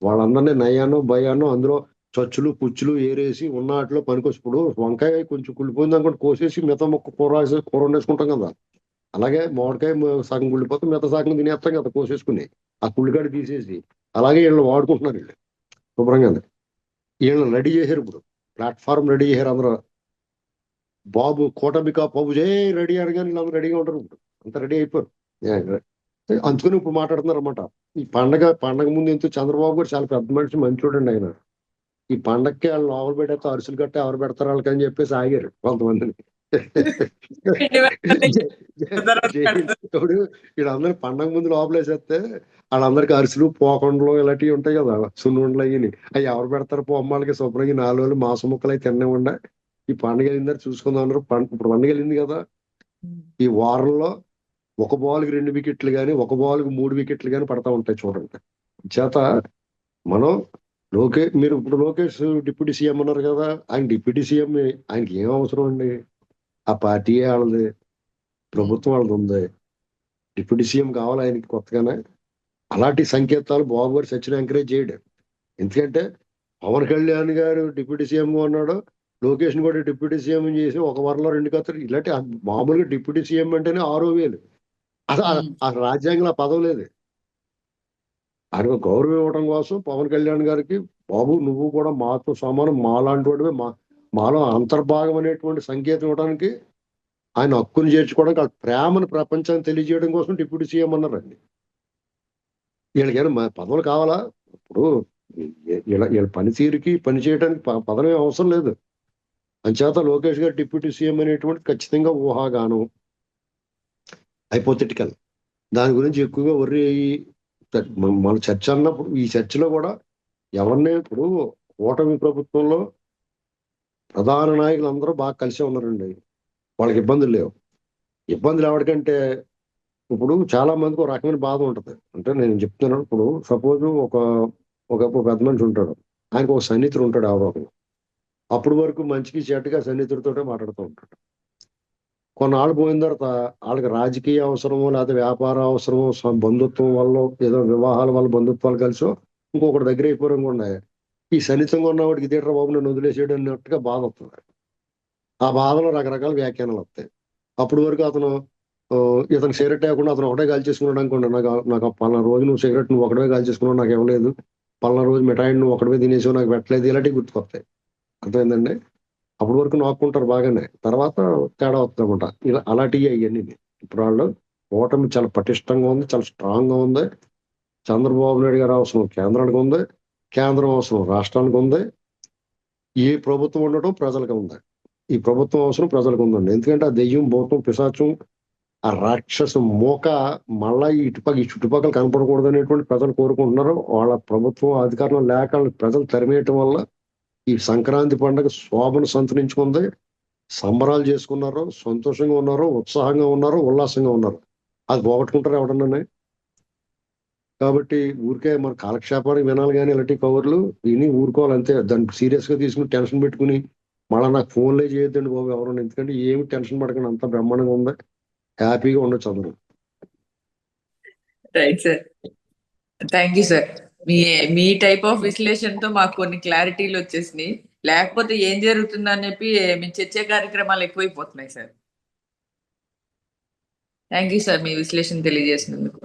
వాళ్ళందరినీ నయానో భయానో అందులో చచ్చులు పుచ్చులు ఏరేసి ఉన్న వాటిలో పనికొచ్చి, ఇప్పుడు వంకాయ కొంచెం కుళ్ళిపోయింది అనుకోండి, కోసేసి మిగతా మొక్క కూర వండేసుకుంటాం కదా. అలాగే మామిడికాయ సగం కుళ్ళిపోతే మిగతా సగం తినేస్తాం కదా కోసేసుకుని, ఆ కుళ్ళిగాడి తీసేసి. అలాగే వీళ్ళు వాడుకుంటున్నారు. వీళ్ళు శుభ్రంగా వీళ్ళని రెడీ చేశారు. ఇప్పుడు ప్లాట్ఫామ్ రెడీ చేశారు అందరూ. బాబు కూటమికా బాబు జై రెడీ అనగానే వీళ్ళందరూ రెడీగా ఉంటారు. ఇప్పుడు అంత రెడీ అయిపోయారు. అందుకని ఇప్పుడు మాట్లాడుతున్నారు అనమాట. ఈ పండగ ముందు ఎంతో చంద్రబాబు గారు చాలా పెద్ద మనిషి, మంచోడండి ఆయన. ఈ పండగకి వాళ్ళు లోపల పెట్టేస్తే అరుసులు కట్టి ఎవరు పెడతారు వాళ్ళకని చెప్పేసి ఆగారు కొంతమందిని. వీళ్ళందరూ పండగ ముందు లోపలేసేస్తే వాళ్ళందరికీ అరిసెలు పోకొండలు ఇలాంటివి ఉంటాయి కదా, సున్నుండలు అయ్యి. అవి ఎవరు పెడతారు? పోమ్మలకి శుభ్రంగా 4 రోజులు మాంసం ముక్కలు అయితే తినకుండా ఈ పండుగ వెళ్ళిందని చూసుకుందాం అన్నారు. ఇప్పుడు పండుగ వెళ్ళింది కదా, ఈ వారంలో ఒక బాల్కి 2 వికెట్లు కానీ, ఒక బాల్కి 3 వికెట్లు కానీ పడతా ఉంటాయి చూడండి. చేత మనం మీరు ఇప్పుడు లోకేష్ డిప్యూటీ సీఎం అన్నారు కదా, ఆయన డిప్యూటీ సీఎం ఆయనకి ఏం అవసరం అండి? ఆ పార్టీ వాళ్ళది, ప్రభుత్వం వాళ్ళది ఉంది, డిప్యూటీ సీఎం కావాలి ఆయనకి కొత్తగానే. అలాంటి సంకేతాలు బాబు గారు సచిన్ ఎంకరేజ్ చేయడు. ఎందుకంటే పవన్ కళ్యాణ్ గారు డిప్యూటీ సీఎం ఉన్నాడు, లోకేష్ ని కూడా డిప్యూటీ సీఎం చేసి ఒక వారంలో 2 కత్తులు. ఇలాంటి మామూలుగా డిప్యూటీ సీఎం అంటేనే 6,000. ఆ రాజ్యాంగంలో పదవి లేదు. ఆయన గౌరవం ఇవ్వడం కోసం పవన్ కళ్యాణ్ గారికి, బాబు నువ్వు కూడా మాతో సమానం, మాలాంటి వాడివే, మాలో అంతర్భాగం అనేటువంటి సంకేతం ఇవ్వడానికి, ఆయన హక్కుని చేర్చుకోవడానికి, ఆ ప్రేమను ప్రపంచాన్ని తెలియజేయడం కోసం డిప్యూటీ సీఎం అన్నారండి. వీళ్ళకైనా పదవులు కావాలా? ఇప్పుడు వీళ్ళ పనితీరుకి పని చేయడానికి పదవి అవసరం లేదు. అంచేత లోకేష్ గారు డిప్యూటీ సీఎం అనేటువంటి ఖచ్చితంగా ఊహాగానం, హైపోథెటికల్. దాని గురించి ఎక్కువగా మన చర్చ అన్నప్పుడు, ఈ చర్చలో కూడా ఎవరినే ఇప్పుడు కూటమి ప్రభుత్వంలో ప్రధాన నాయకులు అందరూ బాగా కలిసే ఉన్నారండి. వాళ్ళకి ఇబ్బందులు లేవు. ఇబ్బందులు ఎవరికంటే ఇప్పుడు చాలా మందికి ఒక రకమైన బాధ ఉంటుంది. అంటే నేను చెప్తున్నాను, ఇప్పుడు సపోజ్ ఒక పెద్ద మనిషి ఉంటాడు, ఆయనకు ఒక సన్నిహితుడు ఉంటాడు ఎవరో ఒకడు. అప్పుడు వరకు మంచికి చెడ్డగా సన్నిహితుడితోటే మాట్లాడుతూ ఉంటాడు. కొన్నాళ్ళు పోయిన తర్వాత వాళ్ళకి రాజకీయ అవసరమో లేకపోతే వ్యాపార అవసరమో బంధుత్వం వల్ల ఏదో వివాహాల వల్ల బంధుత్వాలు కలిసో ఇంకొకటి దగ్గర అయిపోవడం ఈ సన్నిహితంగా ఉన్నవాడికి ఇదేట్రా బాబు నన్ను వదిలేసేయడం అన్నట్టుగా బాధ వస్తుంది. ఆ బాధలో రకరకాల వ్యాఖ్యానాలు వస్తాయి. అప్పుడు వరకు అతను ఇతను సిగరెట్ వేయకుండా అతను ఒకటే గాలి చేసుకున్నాడు అనుకోండి, నాకు పలానా రోజు నువ్వు సిగరెట్ నువ్వు ఒకటే గాలి చేసుకున్నావు నాకు ఇవ్వలేదు, పలానా రోజు మిఠాయి నువ్వు ఒకటే తినేసావు నాకు పెట్టలేదు, ఇలాంటివి గుర్తుకొస్తాయి. అర్థమైందండి? అప్పటి వరకు నోక్కుంటారు బాగానే, తర్వాత తేడా వస్తుంది అనమాట. ఇలా అలాంటివి అవన్నీ. ఇప్పుడు వాళ్ళు ఓటమి చాలా పటిష్టంగా ఉంది, చాలా స్ట్రాంగ్ గా ఉంది. చంద్రబాబు నాయుడు గారు అవసరం కేంద్రానికి ఉంది, కేంద్రం అవసరం రాష్ట్రానికి ఉంది. ఏ ప్రభుత్వం ఉండటం ప్రజలకు ఉంది. ఈ ప్రభుత్వం అవసరం ప్రజలకు ఉందండి. ఎందుకంటే ఆ దెయ్యం భూతం పిశాచం ఆ రాక్షస మోక మళ్ళా ఈ చుట్టుపక్కల కనపడకూడదు అనేటువంటి ప్రజలు కోరుకుంటున్నారు. వాళ్ళ ప్రభుత్వం అధికారంలో లేక ప్రజలు తరిమేయటం వల్ల ఈ సంక్రాంతి పండుగ శోభను సంతరించుకుంది. సంబరాలు చేసుకున్నారు, సంతోషంగా ఉన్నారు, ఉత్సాహంగా ఉన్నారు, ఉల్లాసంగా ఉన్నారు. అది పోగొట్టుకుంటారు ఎవడన్నా? కాబట్టి ఊరికే మన కాలక్షేపానికి వినాలి కానీ ఇలాంటి కవర్లు విని ఊరుకోవాలి అంతే. దాన్ని సీరియస్ గా తీసుకుని టెన్షన్ పెట్టుకుని మళ్ళీ నాకు ఫోన్లే చేయొద్దండి బాబు ఎవరన్నా. ఎందుకంటే ఏమి టెన్షన్ పడకండి, అంత బ్రహ్మాండంగా ఉంది, హ్యాపీగా ఉండొచ్చు అందరూ. Right sir, thank you sir. Me type of విశ్లేషణతో మాకు కొన్ని క్లారిటీలు వచ్చేసినాయి. లేకపోతే ఏం జరుగుతుందని చెప్పి మీ చర్చ కార్యక్రమాలు ఎక్కువైపోతున్నాయి సార్. థ్యాంక్ యూ సార్ మీ విశ్లేషణ తెలియజేసినందుకు.